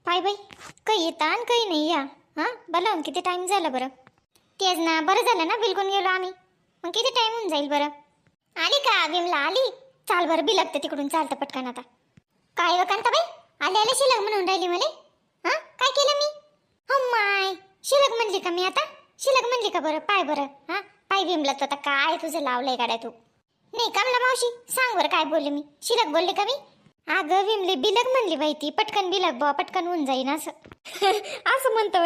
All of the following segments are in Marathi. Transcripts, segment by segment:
काय बाई, काही येता आणि काही नाही या. हां, बोलावून किती टाईम झाला बरं? तेच ना, बरं झालं ना बिलकून गेलो आम्ही. मग किती टाईम होऊन जाईल बरं? आली का विमला? आली. चाल बरं, बिलगतं तिकडून, चालतं पटकन आता. काय कांताबाई, आले आले शिलग म्हणून राहिली मला. हां, काय केलं मी? हो माय, शिलग म्हणली का मी आता? शिलग म्हणली का बरं? पाय बरं. हां, पाय विमला तर आता काय तुझं लावलंय गाड्या तू. नाही कमला मावशी, सांग बरं काय बोलले मी? शिलग बोलले का मी? अगं विमले, बिलग म्हणली बाई ती. पटकन बिलग बा, पटकन होऊन जाईन असं. असं म्हणतो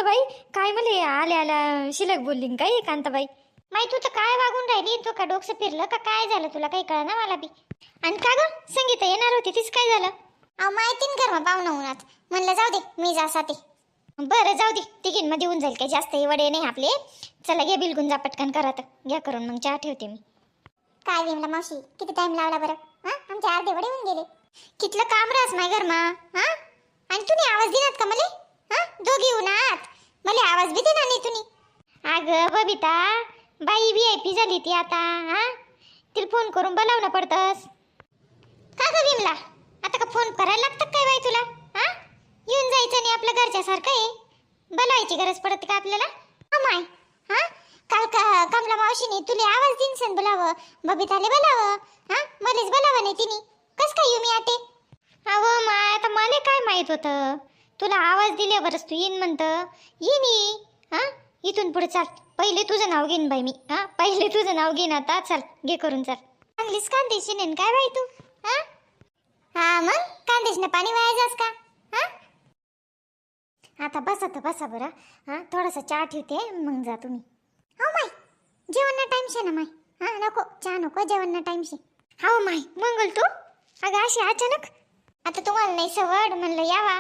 बाई काय म्हणले? आल्या आल्या शिलग बोलली काय कांताबाई? माई तू तर काय वागून राहिली? तू का डोकं फिरलं का काय झालं तुला? काही कळलं ना मला बी. आणि का ग संगीता येणार होती, तीच काय झालं? अहो माहिती ना घर पाहुणा उन्हात, म्हणलं जाऊ दे मी जाते. बरं जाऊ दे, तिघींमध्ये होऊन जाईल, काही जास्त वडे नाही आपले. चला घे बिलगून, जा पटकन करत घ्या करून, मग चहा ठेवते मी. काय विमला मावशी, किती टाइम लावला बरं? हां, आमचे अर्धे वडे होऊन गेले. कितलं काम राहस माय घर मा. हां, आणि तुम्ही आवाज दिनात का मले? हां, दोघी उन्हात मला आवाज बी देणार नाही तुम्ही. अगं बबिता, बाई VIP झाली ती आता. हां, तिला फोन करून बोलावणं पडतंस का ग विमला? आता का फोन करायला लागतं काय बाई तुला? हां, येऊन जायचं नाही आपल्या घरच्या सारखं आहे. बोलावायची गरज पडते का आपल्याला? माय, हां, काल का कमला मावशीने तुला आवाज दिन सन बोलावं, बबिताले बोलावं. हां, मलेच बोलावं नाही तिने. कस काय येऊ मी आते? अहो माय, आता मला काय माहित होतं? तुला आवाज दिल्यावरच तू येईन म्हणतं. येईन. हां, इथून पुढे चाल. पहिले तुझं नाव घेईन बाई मी. हां, पहिले तुझं नाव घेईन आता. चल घे करून, चल. चांगलीच कांदेशी नेन काय बाई तू? हां, हां, मग कांदेशनं पाणी वायायचंस का? हां, आता बसा बरं. हां, थोडासा चहा ठेवते, मग जा तुम्ही. हो माय, जेवण ना टाइम शे ना माय. हां, नको चहा नको, जेवण ना टाइम शे. हो माय, मंगल तू अगं अशी अचानक? आता तुम्हाला नाही सवड, म्हणलं यावा.